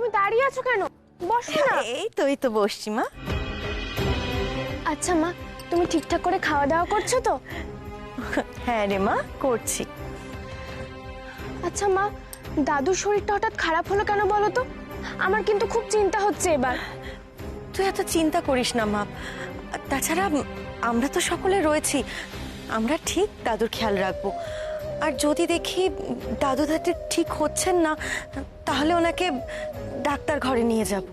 তুমি দাঁড়িয়ে আছো কেন? বসো না। এই তো বসছি মা। আচ্ছা মা, তুমি ঠিকঠাক করে খাওয়া দাওয়া করছো তো? হ্যাঁ রে মা, করছি। আচ্ছা মা, দাদুর শরীরটা হঠাৎ খারাপ হলো কেন বলো তো? আমার কিন্তু খুব চিন্তা হচ্ছে এবার। তুই এত চিন্তা করিস না মা। তাছাড়া আমরা তো সকলে রয়েছি, আমরা ঠিক দাদুর খেয়াল রাখবো। আর যদি দেখি দাদু ঠিক হচ্ছেন না, তাহলে ওনাকে ডাক্তার ঘরে নিয়ে যাব।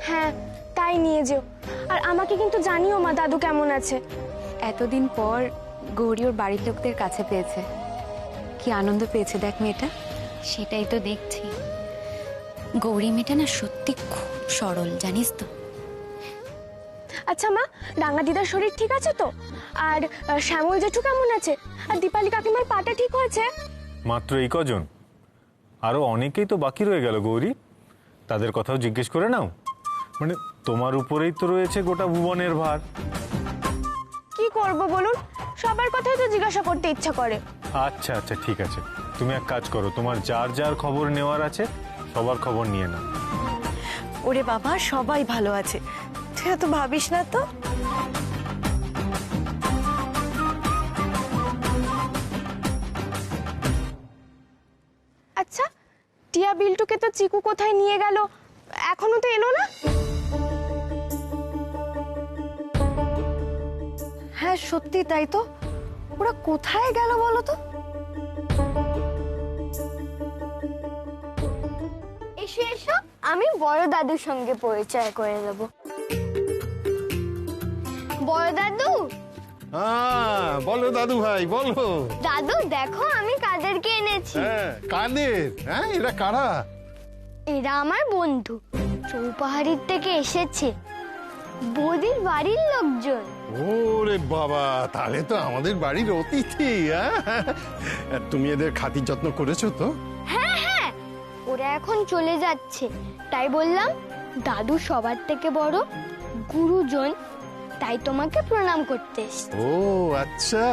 হ্যাঁ, তাই নিয়ে যেও। আর আমাকে কিন্তু জানিও মা, দাদু কেমন আছে। এতদিন পর গৌরী ওর বাড়ির লোকদের কাছে পেয়েছে, কি আনন্দ পেয়েছে দেখ মেয়েটা। সেটাই তো দেখছি। গৌরী মেয়েটা না সত্যি খুব সরল, জানিস তো। আচ্ছা মা, রাঙা দিদার শরীর ঠিক আছে তো? আর শ্যামল জেঠু কেমন আছে? আর দীপালি কাকিমার পাটা ঠিক হয়েছে? মাত্র এই কজন, আরো অনেকেই তো বাকি রয়ে গেল গৌরী। তাদের কথাও জিজ্ঞেস করে নাও। মানে তোমার উপরেই তো রয়েছে গোটা ভুবনের ভার। কি করব বলুন, সবার কথাই তো জিজ্ঞাসা করতে ইচ্ছা করে। আচ্ছা আচ্ছা, ঠিক আছে, তুমি এক কাজ করো, তোমার যার যার খবর নেওয়ার আছে সবার খবর নিয়ে নাও। ওরে বাবা, সবাই ভালো আছে, তুই এত ভাবিস না তো। আচ্ছা, টিয়া বিল্টুকে তো চিকু কোথায় নিয়ে গেল, এখনো তো এলো না। হ্যাঁ সত্যি তাই তো, ওরা কোথায় গেল বলো তো? এসো এসো, আমি বড় দাদুর সঙ্গে পরিচয় করে দেব। বড় দাদু। হ্যাঁ বলো দাদু ভাই, বলো। দাদু দেখো, আমি কাদেরকে এনেছি। হ্যাঁ কাদের? হ্যাঁ এরা কারা? এরা আমার বন্ধু, চৌপাহাড়ির থেকে এসেছে, বৌদির বাড়ির লোকজন। ওরে বাবা, তাহলে তো আমাদের বাড়ির অতিথি। হ্যাঁ তুমি এদের খাতির যত্ন করেছো তো? হ্যাঁ হ্যাঁ, ওরা এখন চলে যাচ্ছে, তাই বললাম দাদু সবার থেকে বড়, গুরুজন, তাই তোমাকে প্রণাম করতে এসেছি। ও আচ্ছা,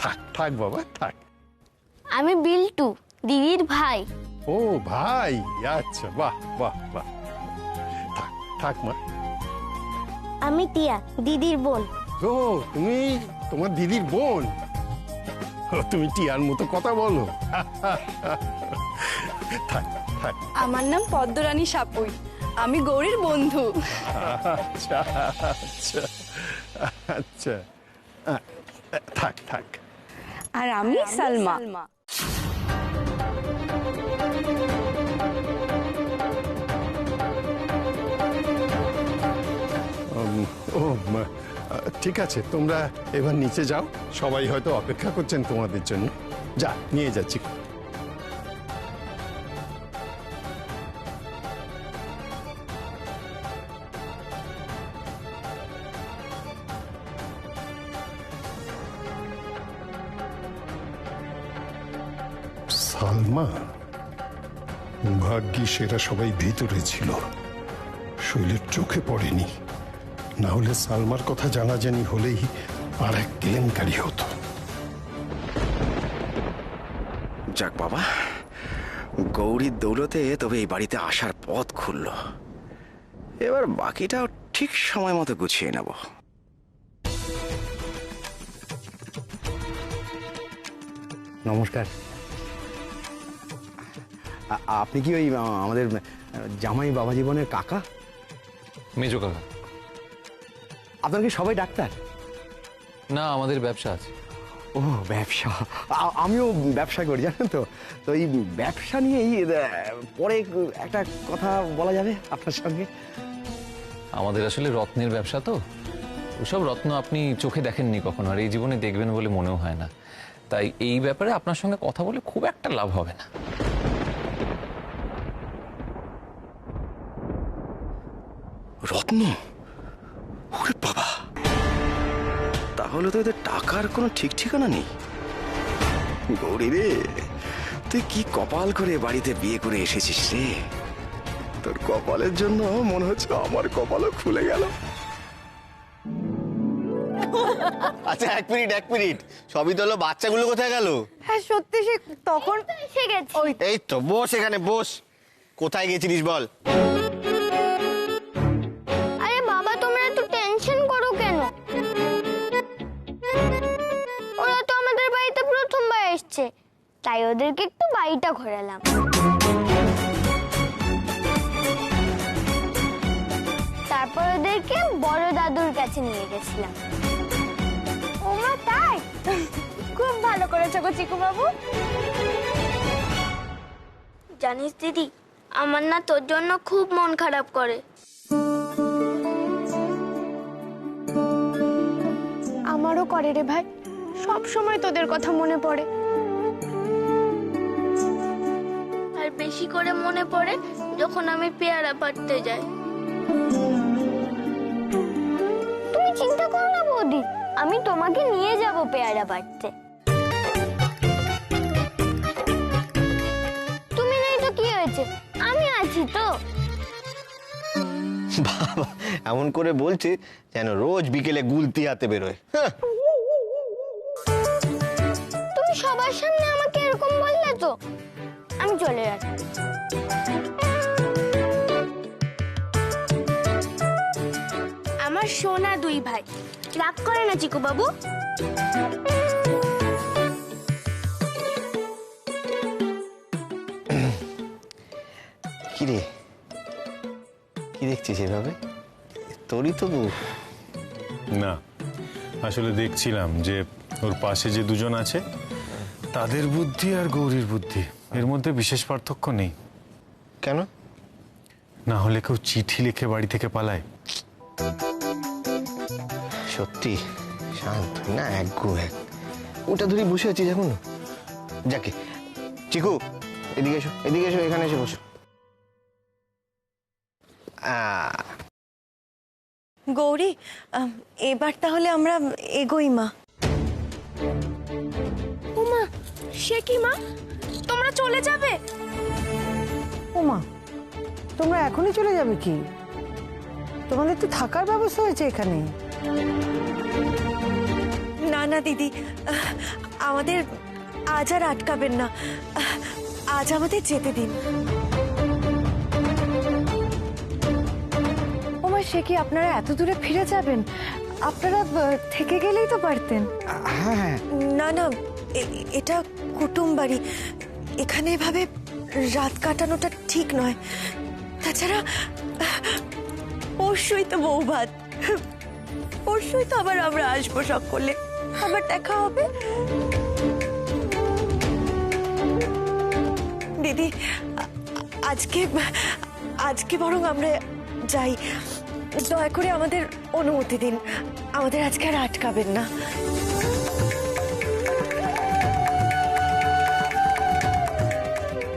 থাক থাক বাবা থাক। আমি বিল্টু, দিদির ভাই। ও ভাই, আচ্ছা, বাহ বাহ বাহ, থাক থাক মা। আমি টিয়া, দিদির বোন। ও তুমি তোমার দিদির বোন? ও, তুমি টিয়ার মতো কথা বলো। থাক থাক। আমার নাম পদ্মরানী সাপুই, আমি গৌরীর বন্ধু। আচ্ছা আচ্ছা আচ্ছা, থাক থাক। আর আমি সালমা। ও ঠিক আছে, তোমরা এবার নিচে যাও, সবাই হয়তো অপেক্ষা করছেন তোমাদের জন্য। যা, নিয়ে যাচ্ছি। সালমা, ভাগ্যিস এরা সবাই ভিতরে ছিল, শৈলের চোখে পড়েনি, না হলে সালমার কথা জানাজানি হলেই আর এক কেলেঙ্কারি হতো। যাক বাবা, গৌরীর দৌলতে তবে এই বাড়িতে আসার পথ খুলল। এবার বাকিটাও ঠিক সময় মতো গুছিয়ে নেব। নমস্কার। আপনি কি ওই আমাদের জামাই বাবা জীবনের কাকা? মেজো কাকা। আপনার কি সবাই ডাক্তার? না, আমাদের ব্যবসা আছে। ও ব্যবসা, আমিও ব্যবসা করি জানেন তো। তো এই ব্যবসা নিয়েই পরে একটা কথা বলা যাবে আপনার সঙ্গে। আমাদের আসলে রত্নের ব্যবসা তো, ওসব রত্ন আপনি চোখে দেখেননি কখনো, আর এই জীবনে দেখবেন বলে মনেও হয় না। তাই এই ব্যাপারে আপনার সঙ্গে কথা বলে খুব একটা লাভ হবে না। রত্ন? ওরে বাবা, তাহলে তো এদের টাকার কোনো ঠিক ঠিকানা নেই। গৌরী রে, তুই কি কপাল করে বাড়িতে বিয়ে করে এসেছিস রে। তোর কপালের জন্য মনে হচ্ছে আমার কপালও খুলে গেল। আচ্ছা এক মিনিট, সবই তো হলো, বাচ্চাগুলো কোথায় গেল? হ্যাঁ সত্যি, সে তখন এসে গেছে। এই তো, বস এখানে বস। কোথায় গেছিলিস বল? আরে বাবা, তোমরা এত টেনশন করো কেন? ওরা তো আমাদের বাড়িতে প্রথমবার এসছে, তাই ওদেরকে একটু বাড়িটা ঘোরালাম। তারপর ওদেরকে বড় দাদুর কাছে নিয়ে গেছিলাম। ওমা, তাই? খুব ভালো করেছো গো চিকু বাবু। জানিস দিদি, আমার না তোর জন্য খুব মন খারাপ করে। আমারও করে রে ভাই, সব সময় তোদের কথা মনে পড়ে। আর বেশি করে মনে পড়ে যখন আমি পেয়ারা পাড়তে যাই। তুমি চিন্তা করো না বৌদি, আমি তোমাকে নিয়ে যাব পেয়ারা পাড়তে। তুমি নেই তো কি হয়েছে, আমি আছি তো। বাবা এমন করে বলছে যেন রোজ বিকেলে গুলতি হাতে বেরোয়। তুমি সবার সামনে আমাকে এরকম বললে তো, আমি চলে যাচ্ছি। আমার সোনা দুই ভাই, রাগ করে না চিকু বাবু। কিরে, কি দেখছিস এভাবে? তোরই তো বউ। না, আসলে দেখছিলাম যে ওর পাশে যে দুজন আছে তাদের বুদ্ধি আর গৌরীর বুদ্ধি এর মধ্যে বিশেষ পার্থক্য নেই। কেন? না হলে কেউ চিঠি লিখে বাড়ি থেকে পালায়? সত্যি শান্ত না, এক গো এক। ওটা ধরে বসে আছিস এখন? যাকে চিকু, এদিকে এসো, এদিকে এসো, এখানে এসে বসো। গৌরী, এবার তাহলে আমরা এগোই মা। ওমা, সে কি মা, তোমরা চলে যাবে? ওমা, তোমরা এখনই চলে যাবে কি? তোমাদের তো থাকার ব্যবস্থা হয়েছে এখানে। না না দিদি, আমাদের আজ আর আটকাবেন না, আজ আমাদের যেতে দিন। ওমা, সে কি আপনারা এত দূরে ফিরে যাবেন? আপনারা থেকে গেলেই তো পারতেন। হ্যাঁ, না না, এটা কুটুম বাড়ি, এখানে এভাবে রাত কাটানোটা ঠিক নয়। তাছাড়া পরশুই তো বউ ভাত, পরশুই তো আবার আমরা আসবো সকলে, আবার দেখা হবে। দিদি, আজকে বরং আমরা যাই, দয়া করে আমাদের অনুমতি দিন, আমাদের আজকে আর আটকাবেন না।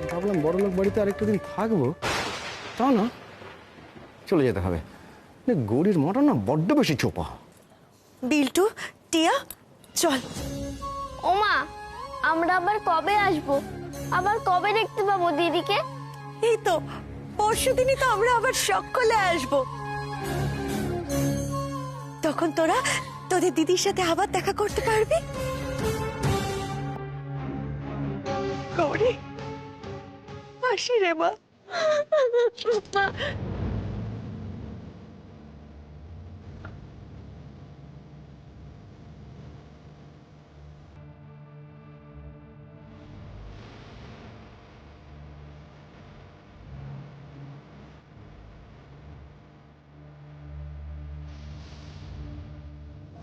ভাবলাম বড়লোক বাড়িতে আরেকটা দিন থাকবো, তাও না, চলে যেতে হবে। গৌরীর মটা না বড্ড বেশি চোপা। বিল্টু, টিয়া, চল। ওমা, আমরা আবার কবে আসবো? আবার কবে দেখতে পাবো দিদিকে? এই তো পরশুদিনই তো আমরা আবার সকলে আসবো, তখন তোরা তোদের দিদির সাথে আবার দেখা করতে পারবি। গৌরী, আসি রে মা।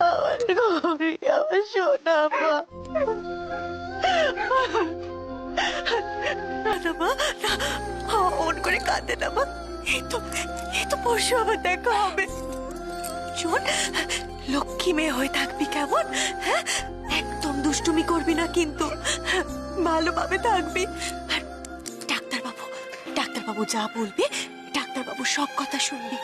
আমার গৌরী, আমার সোনা মা। না মা, না, অন করে কাঁদে না মা। এই তো পরশু আবার দেখা হবে। শোন, লক্ষ্মী মেয়ে হয়ে থাকবি কেমন? হ্যাঁ, একদম দুষ্টুমি করবি না কিন্তু, ভালোভাবে থাকবি। আর ডাক্তারবাবু যা বলবে, ডাক্তারবাবু সব কথা শুনবি।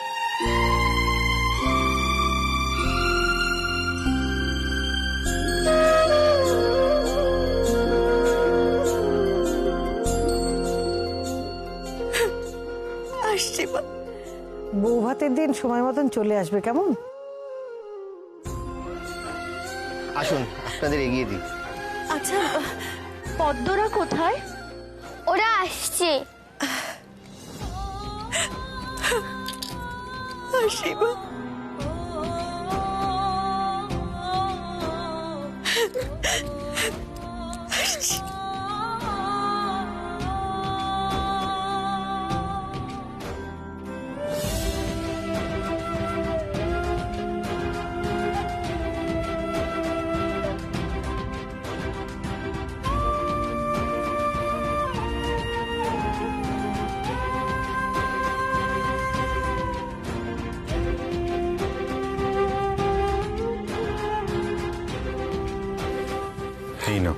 আসছি মা। বউ ভাতের দিন সময় মতন চলে আসবে কেমন? আসুন, আপনাদের এগিয়ে দিই। আচ্ছা, পদ্মরা কোথায়? ওরা আসছে। আসি মা। আসছি। এই নাও।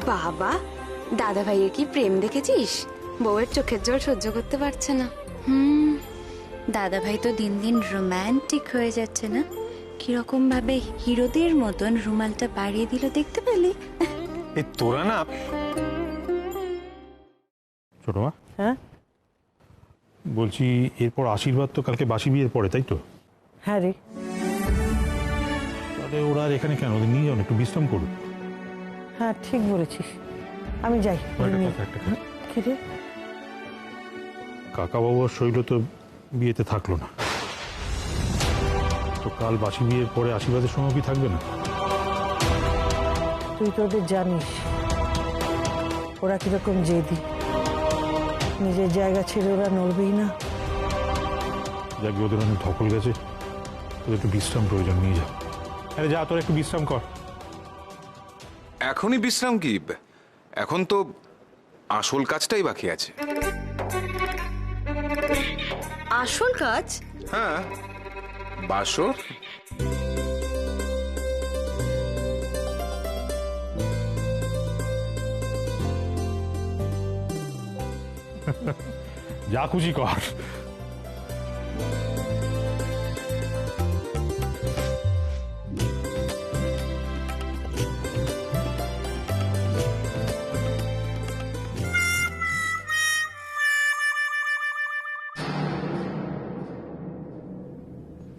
বাবা, দাদা ভাইয়ের কি প্রেম দেখেছিস? বউয়ের চোখের জল সহ্য করতে পারছে না। দাদা ভাই তো দিন দিন রোম্যান্টিক হয়ে যাচ্ছে না? কিরকম ভাবে হিরোদের মতন রুমালটা বাড়িয়ে দিল দেখতে পেলি? এই তোরা না ছোট মা, হ্যাঁ বলছি এরপর আশীর্বাদ তো কালকে বাসি বিয়ের পরে, তাই তো? হ্যাঁ রে, তাহলে ওরা আর এখানে কেন? ওদের নিয়ে যাও না, একটু বিশ্রাম করুক। হ্যাঁ ঠিক বলেছিস, আমি যাই। কি রে? কাকাবাবু আর শৈল তো বিয়েতে থাকলো না, তো কাল বাসি বিয়ের পরে আশীর্বাদের সময় কি থাকবে না? তুই তো ওদের জানিস ওরা কিরকম জেদি, নিজের জায়গা ছেড়ে ওরা নড়বেই না। যাকে ওদের অনেক ধকল গেছে, ওদের একটু বিশ্রাম প্রয়োজন, নিয়ে যাও। আরে যা, তোর একটু বিশ্রাম কর। এখনই বিশ্রাম কি? এখন তো আসল কাজটাই বাকি আছে। আসল কাজ? হ্যাঁ, বাসর। যা খুশি কর।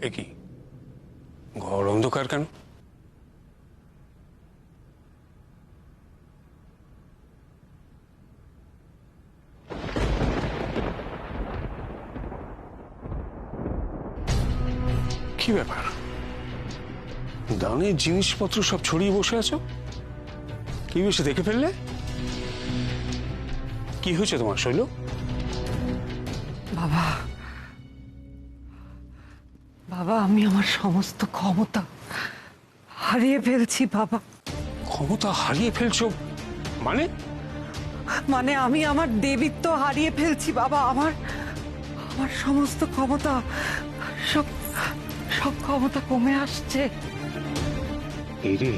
এ কি ঘর অন্ধকার কেন? কি ব্যাপার? দানের জিনিসপত্র সব ছড়িয়ে বসে আছো, কি বেশি দেখে ফেললে? কি হয়েছে তোমার শৈল? বাবা, বাবা আমি আমার সমস্ত ক্ষমতা হারিয়ে ফেলছি বাবা। ক্ষমতা হারিয়ে ফেলছো মানে? মানে আমি আমার দেবীত্ব হারিয়ে ফেলছি বাবা। আমার আমার সমস্ত ক্ষমতা, সব সব ক্ষমতা কমে আসছে। এই রে,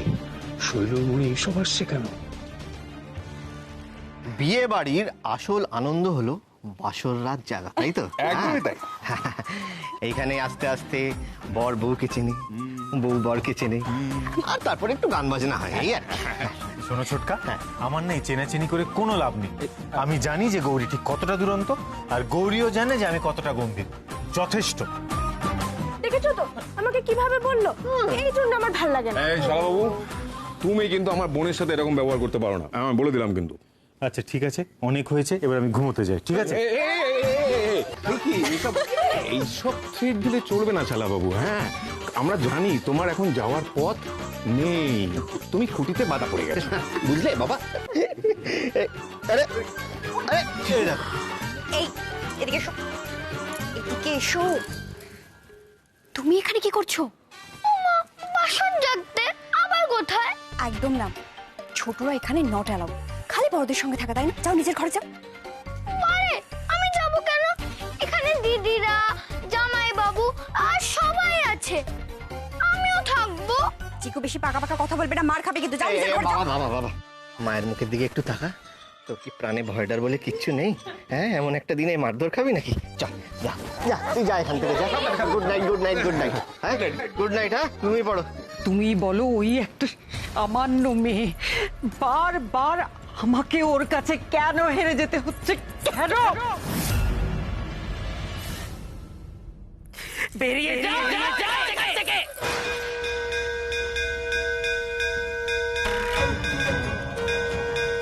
শৈলর মনে এইসব আসছে কেন? বিয়ে বাড়ির আসল আনন্দ হলো বাসর রাত জাগা, তাই তো? একদমই তাই। এইখানে আস্তে আস্তে বর বউকে চেনে, বউ বরকে চেনে, আর তারপরে একটু গান বাজনা হয়, এই আর কি। শোনো ছোটকা, আমার না এই চেনাচেনি করে কোনো লাভ নেই। আমি জানি যে গৌরী ঠিক কতটা দুরন্ত, আর গৌরীও জানে যে আমি কতটা গম্ভীর। যথেষ্ট। দেখেছো তো আমাকে কিভাবে বললো? এই জন্য আমার ভালো লাগে না। এই শালাবাবু, তুমি কিন্তু আমার বোনের সাথে এরকম ব্যবহার করতে পারো না, আমি বলে দিলাম কিন্তু। আচ্ছা ঠিক আছে, অনেক হয়েছে, এবার আমি ঘুমোতে যাই, ঠিক আছে? এইসব থ্রেড দিলে চলবে না শালাবাবু। হ্যাঁ, আমরা জানি তোমার এখন যাওয়ার পথ নেই, তুমি খুঁটিতে বাধা পড়ে গেছো, বুঝলে বাবা? আরে আরে এই দেখো, এই এদিকে এসো, এদিকে এসো। তুমি এখানে কি করছো? বাসন জাগতে আবার কোথায়? একদম না, ছোটরা এখানে নট অ্যালাউ। খালি বড়দের সঙ্গে থাকা, তাই না? যাও নিজের ঘরে যাও। আরে আমি যাব কেন? এখানে দিদিরা, জামাই বাবু আর সবাই আছে, আমিও থাকবো। চিকু বেশি পাকা পাকা কথা বলবে না, মার খাবে কিন্তু। যাও নিজের ঘরে যাও। বাবা বাবা বাবা, মায়ের মুখের দিকে একটু তাকা। তোর কি প্রাণে ভয়ডার বলে কিচ্ছু নেই? হ্যাঁ, এমন একটা দিনে মারধর খাবি নাকি? চল যা যা, তুই যা এখান থেকে যা। Good night, good night, good night. হ্যাঁ গুড নাইট। হ্যাঁ, তুমি পড়ো। তুমি বলো ওই একটা সামান্য মেয়ে বারবার আমাকে ওর কাছে কেন হেরে যেতে হচ্ছে? কেন? বেরিয়ে যাও এখান থেকে।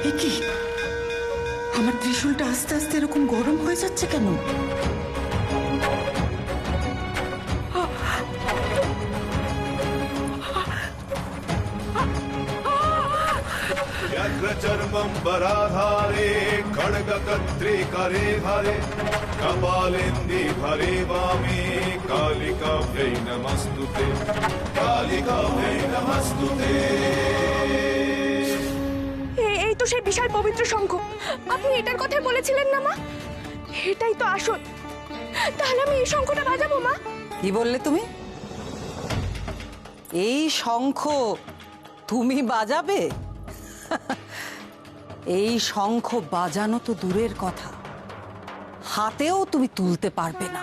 এ কি, আমার ত্রিশূলটা আস্তে আস্তে এরকম গরম হয়ে যাচ্ছে কেন? चर्मंबराधारे खड्गकत्रे करे धरे कपालेन्दे भरे वामे कालिकाभ्यै नमस्तुते कालिकाभ्यै नमस्तुते। এই তো সেই বিশাল পবিত্র শঙ্খ, আপনি এটার কথা বলেছিলেন না মা? এটাই তো আসল। তাহলে আমি এই শঙ্খটা বাজাবো মা। কি বললে তুমি? এই শঙ্খ তুমি বাজাবে? এই শঙ্খ বাজানো তো দূরের কথা, হাতেও তুমি তুলতে পারবে না।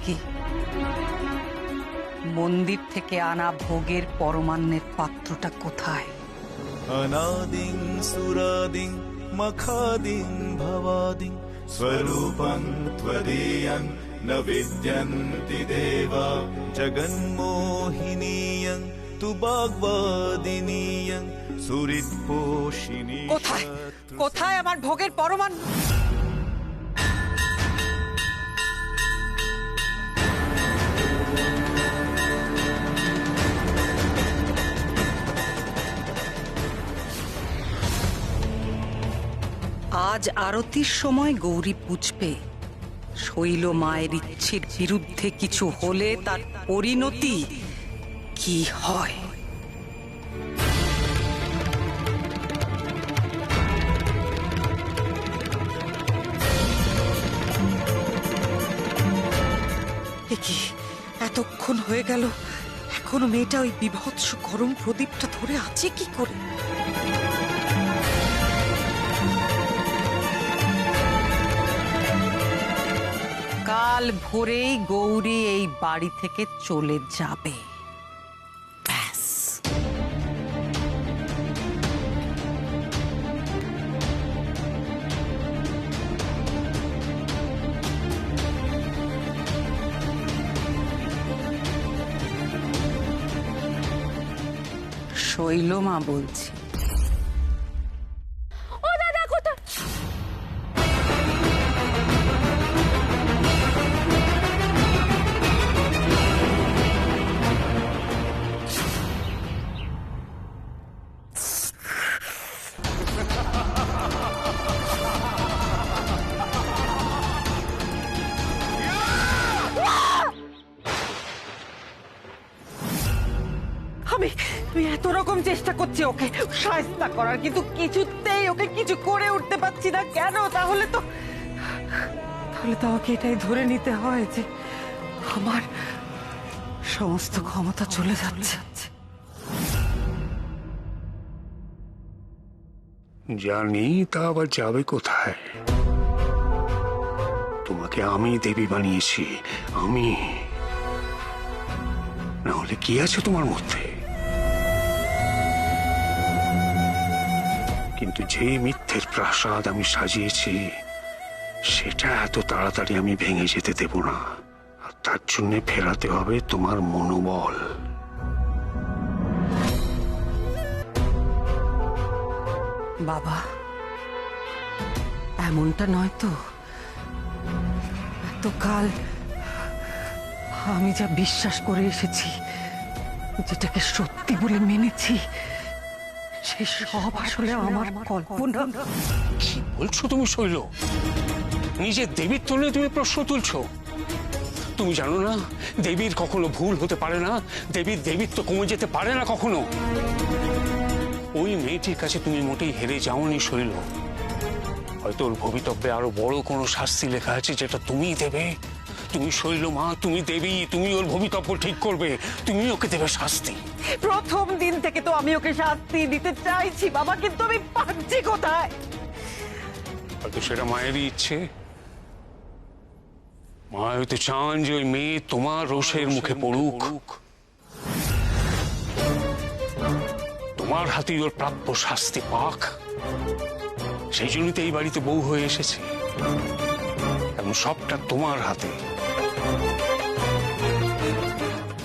কি মন্দির থেকে আনা ভোগের পরমান্নের পাত্রটা কোথায়? अनादिं सुरादिं मखादिं भवादिं स्वरूपं त्वदीयं न विद्यन्ति देवा जगन्मोहिनीयं तु वाग्वादिनीयं सुहृत्पोषिणी। কোথায় কোথায় আমার ভোগের পরমান্ন? আজ আরতির সময় গৌরী বুঝবে শৈল মায়ের ইচ্ছের বিরুদ্ধে কিছু হলে তার পরিণতি কি হয়। কি এতক্ষণ হয়ে গেল, এখনো মেয়েটা ওই বিভৎস গরম প্রদীপটা ধরে আছে কি করে? কাল ভোরেই গৌরী এই বাড়ি থেকে চলে যাবে, ব্যাস। শৈলমা বলছি। ও দাদা কোথায়? আমি এত রকম চেষ্টা করছি ওকে শায়েস্তা করার, কিন্তু কিছুতেই ওকে কিছু করে উঠতে পারছি না। কেন? তাহলে তো আমাকে এটাই ধরে নিতে হয় যে আমার সমস্ত ক্ষমতা চলে যাচ্ছে। জানি, তা আবার যাবে কোথায়? তোমাকে আমি দেবী বানিয়েছি, আমি। না হলে কি আছে তোমার মধ্যে? কিন্তু যে মিথ্যের প্রাসাদ আমি সাজিয়েছি সেটা এত তাড়াতাড়ি আমি ভেঙে যেতে দেব না। আর তার জন্য ফেরাতে হবে তোমার মনোবল। বাবা, এমনটা নয় তো? এতকাল আমি যা বিশ্বাস করে এসেছি, যেটাকে সত্যি বলে মেনেছি, সে সব আসলে আমার কল্পনা। কি বলছো তুমি শৈল? নিজের দেবীত্ব নিয়ে তুমি প্রশ্ন তুলছো? তুমি জানো না দেবীর কখনো ভুল হতে পারে না, দেবীর দেবীত্ব কমে যেতে পারে না কখনো। ওই মেয়েটির কাছে তুমি মোটেই হেরে যাওনি শৈল। হয়তো ওর ভবিতব্যে আরো বড় কোনো শাস্তি লেখা আছে যেটা তুমিই দেবে। তুমি শৈল মা, তুমি দেবী, তুমি ওর ভবিতব্য ঠিক করবে, তুমি ওকে দেবে শাস্তি। প্রথম দিন থেকে তো আমি ওকে শাস্তি দিতে চাইছি বাবা, কিন্তু আমি পাচ্ছি কোথায়? হয়তো সেটা মায়েরই ইচ্ছে। মা হয়তো চান যে ওই মেয়ে তোমার রোষের মুখে পড়ুক, তোমার হাতে ওর প্রাপ্য শাস্তি পাক। সেই জন্যই তো এই বাড়িতে বউ হয়ে এসেছে, এবং সবটা তোমার হাতে।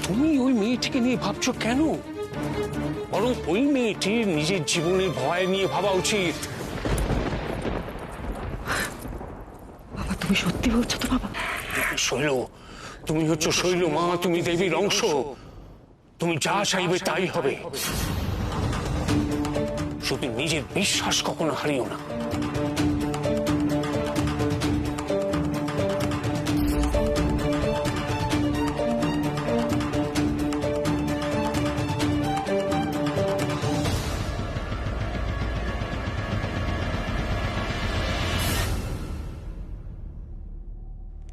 তুমি ওই মেয়েটিকে নিয়ে ভাবছো কেন? বরং ওই মেয়েটির নিজের জীবনের ভয় নিয়ে ভাবা উচিত। বাবা তুমি সত্যি বলছো তো বাবা? শৈল, তুমি হচ্ছে শৈল মা, তুমি দেবীর অংশ। তুমি যা চাইবে তাই হবে। শুধু নিজের বিশ্বাস কখনো হারিও না।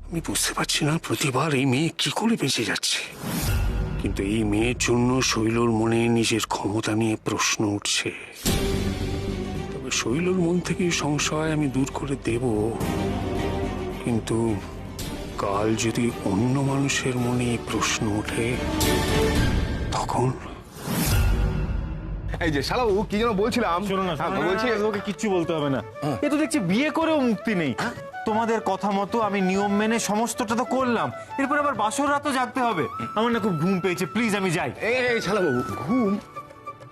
আমি বুঝতে পারছি না প্রতিবার এই মেয়ে কি করে বেঁচে যাচ্ছে, কিন্তু এই মেয়ের জন্য শৈলর মনে নিজের ক্ষমতা নিয়ে প্রশ্ন উঠছে। তবে শৈলর মন থেকে সংশয় আমি দূর করে দেব, কিন্তু কাল যদি অন্য মানুষের মনে এই প্রশ্ন ওঠে তখন? এই যে শালাবু কি যেন বলছিলাম, শোনো না, বলছি ওকে কিচ্ছু বলতে হবে না। এ তো দেখছি বিয়ে করেও মুক্তি নেই। তোমাদের কথা মতো আমি নিয়ম মেনে সমস্তটা তো করলাম, এরপর আবার বাসর রাতও জাগতে হবে। আমার না খুব ঘুম পেয়েছে, প্লিজ আমি যাই। এই শালাবু, ঘুম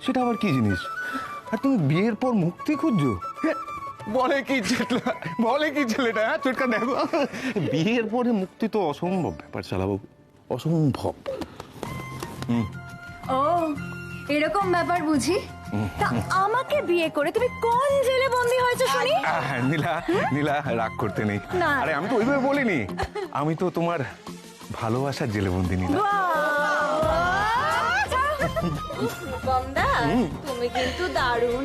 সেটা আবার কি জিনিস? আর তুমি বিয়ের পর মুক্তি খুঁজছো? বলে কি ছেলেটা? হ্যাঁ চুটকা দেখো, বিয়ের পরে মুক্তি তো অসম্ভব ব্যাপার শালাবু, অসম্ভব। ও এরকম ব্যাপার বুঝি? তা আমাকে বিয়ে করে তুমি কোন জেলে বন্দি হয়েছো শুনি? নীলা রাগ করতে নেই। না। আরে আমি তো ওইভাবে বলিনি, আমি তো তোমার ভালোবাসার জেলেবন্দি নীলা। বন্দা তুমি কিন্তু দারুণ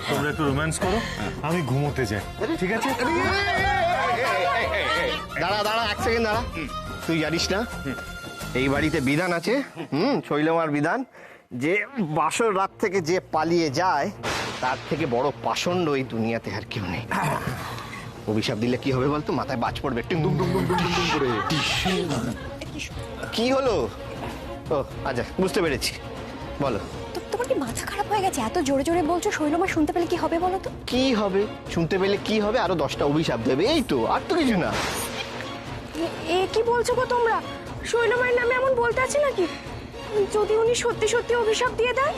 তোমরা একটু রোম্যান্স করো, আমি ঘুমোতে যাই, ঠিক আছে? দাঁড়া এক সেকেন্ড দাঁড়া। তুই জানিস না এই বাড়িতে বিধান আছে, শৈলমার বিধান, যে বাসর রাত থেকে যে পালিয়ে যায় তার থেকে বড় পাষণ্ড এই দুনিয়াতে আর কেউ নেই। অভিশাপ দিলে কি হবে বলতো? মাথায় বাজ পড়বে টিং ডুম ডুম ডুম ডুম ডুম করে। কি হলো? ও আচ্ছা, বুঝতে পেরেছি, বলো। তোমার কি মাথা খারাপ হয়ে গেছে? এত জোরে জোরে বলছো, শৈলমা শুনতে পেলে কি হবে বলো তো? কি হবে? শুনতে পেলে কি হবে? আরো 10টা অভিশাপ দেবে, এই তো, আর তো কিছু না। এ কি বলছো গো তোমরা? শৈলমার নামে এমন বলতে আছে নাকি? যদি উনি সত্যি সত্যি অভিশাপ দিয়ে দেয়?